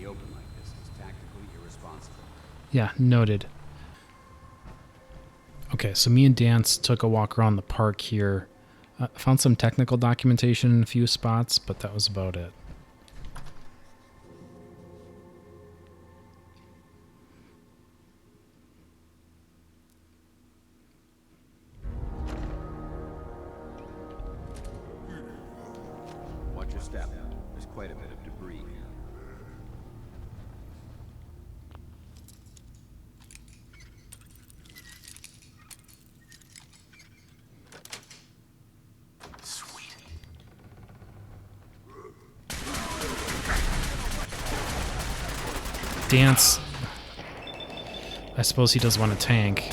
the open like this is tactically irresponsible. Yeah, noted. Okay, so me and Danse took a walk around the park here. Found some technical documentation in a few spots, but that was about it. Watch your step. There's quite a bit of debris here. Danse. I suppose he does want a tank.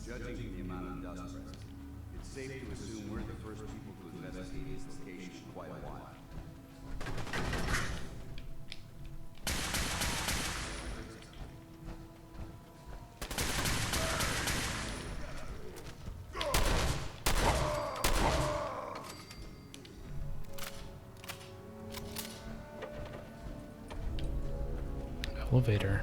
Judging from the amount of dust present, it's safe to assume we're the first people to investigate this location in quite a while. Elevator.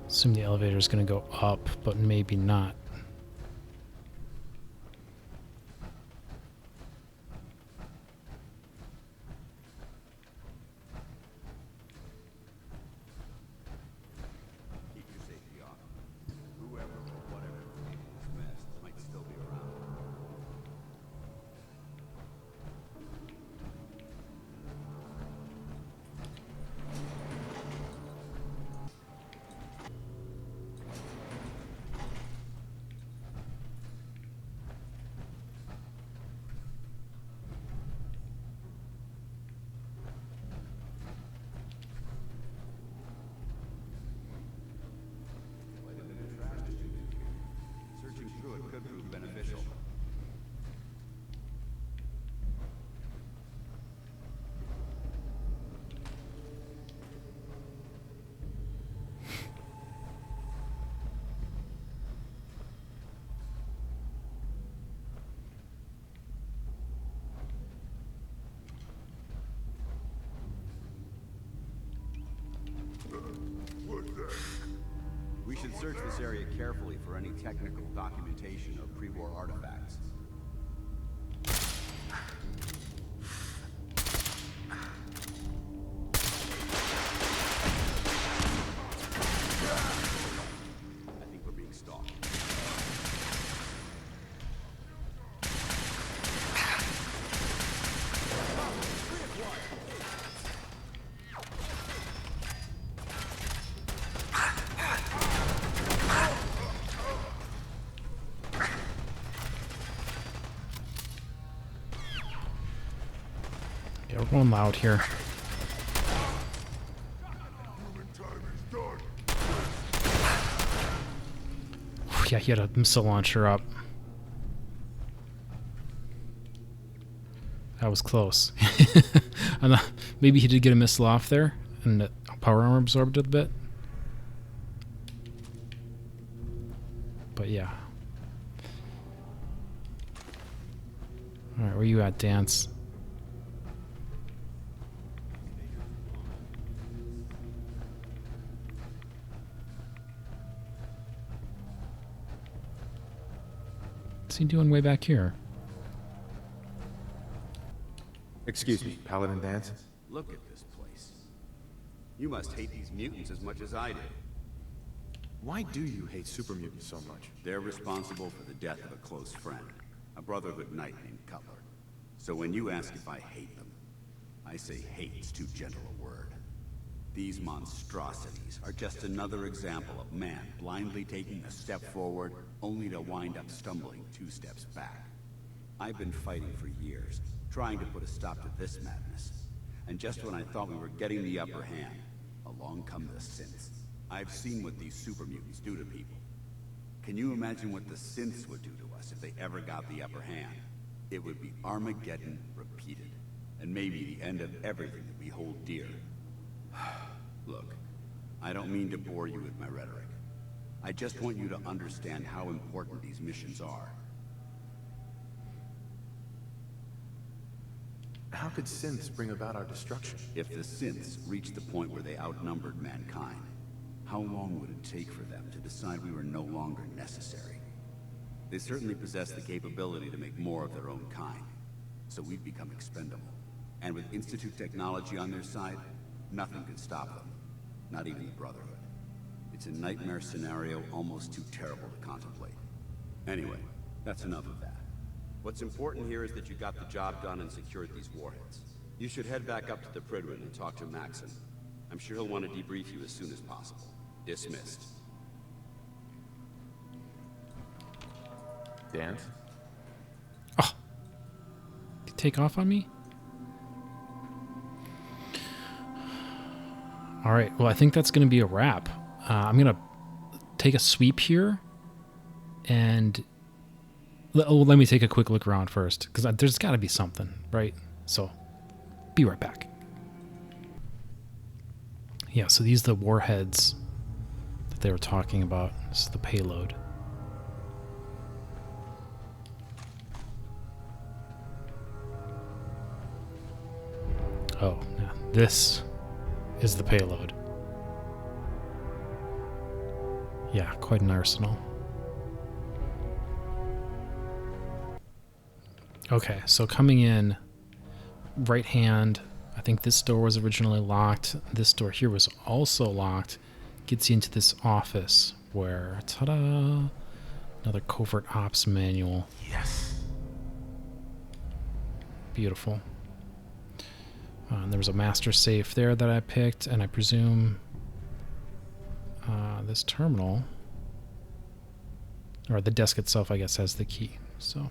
Assume the elevator is going to go up, but maybe not. Keep your safety off. Whoever or whatever made this mess might still be around. Quite a bit of trash to do here. Searching through it could prove beneficial. We should search this area carefully for any technical documentation of pre-war artifacts. I think we're being stalked. Yeah, we're going loud here. Yeah, he had a missile launcher up. That was close. Maybe he did get a missile off there, and the power armor absorbed it a bit. But yeah. Alright, where you at, Danse? What's he doing way back here? Excuse me, Paladin Danse? Look at this place. You must hate these mutants as much as I do. Why do you hate super mutants so much? They're responsible for the death of a close friend, a Brotherhood knight named Cutler. So when you ask if I hate them, I say hate's too gentle a word. These monstrosities are just another example of man blindly taking a step forward, only to wind up stumbling 2 steps back. I've been fighting for years, trying to put a stop to this madness. And just when I thought we were getting the upper hand, along come the synths. I've seen what these super mutants do to people. Can you imagine what the synths would do to us if they ever got the upper hand? It would be Armageddon repeated, and maybe the end of everything that we hold dear. Look, I don't mean to bore you with my rhetoric. I just want you to understand how important these missions are. How could synths bring about our destruction? If the synths reached the point where they outnumbered mankind, how long would it take for them to decide we were no longer necessary? They certainly possess the capability to make more of their own kind, so we've become expendable. And with Institute technology on their side, nothing can stop them, not even the Brotherhood. It's a nightmare scenario almost too terrible to contemplate. Anyway, that's enough of that. What's important here is that you got the job done and secured these warheads. You should head back up to the Prydwen and talk to Maxon. I'm sure he'll want to debrief you as soon as possible. Dismissed. Danse? Oh. You take off on me? Alright, well I think that's going to be a wrap. I'm going to take a sweep here and... let me take a quick look around first, because there's got to be something, right? So, be right back. Yeah, so these are the warheads that they were talking about. This is the payload. Oh, yeah, this is the payload. Yeah, quite an arsenal. Okay, so coming in, right hand, I think this door was originally locked. This door here was also locked. Gets you into this office where, ta-da, another covert ops manual. Yes. Beautiful. And there was a master safe there that I picked, and I presume this terminal, or the desk itself, I guess, has the key. So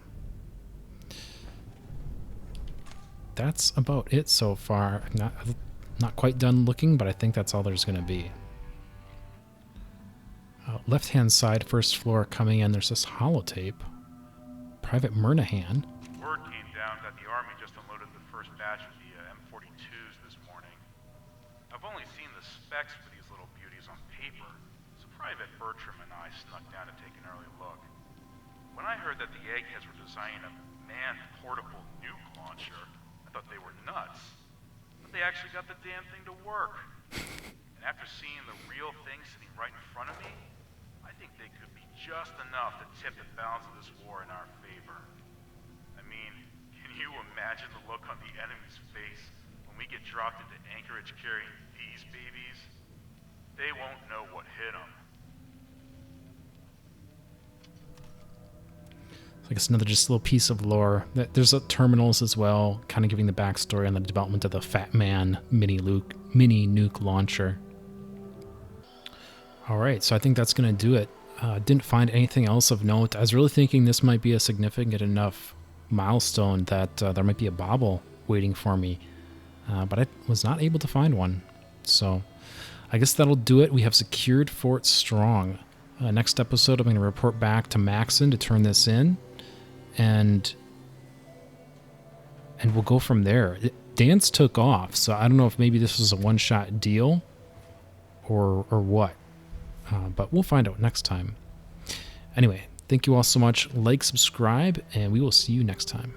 that's about it so far. Not quite done looking, but I think that's all there's going to be. Left-hand side, first floor, coming in, there's this holotape. Private Murnahan. Word came down that the Army just unloaded the first batch of the M42s this morning. I've only seen the specs for these little beauties on paper, so Private Bertram and I snuck down to take an early look. When I heard that the eggheads were designing a manned portable nuke launcher, I thought they were nuts. But they actually got the damn thing to work. And after seeing the real thing sitting right in front of me, I think they could be just enough to tip the balance of this war in our favor. I mean, can you imagine the look on the enemy's face when we get dropped into Anchorage carrying these babies? They won't know what hit them. I guess another just little piece of lore. There's terminals as well, kind of giving the backstory on the development of the Fat Man mini nuke launcher. Alright, so I think that's going to do it. Didn't find anything else of note. I was really thinking this might be a significant enough milestone that there might be a bauble waiting for me. But I was not able to find one. So I guess that'll do it. We have secured Fort Strong. Next episode, I'm going to report back to Maxon to turn this in. And we'll go from there. Danse took off, so I don't know if maybe this was a one-shot deal or what. But we'll find out next time. Anyway, thank you all so much. Like, subscribe, and we will see you next time.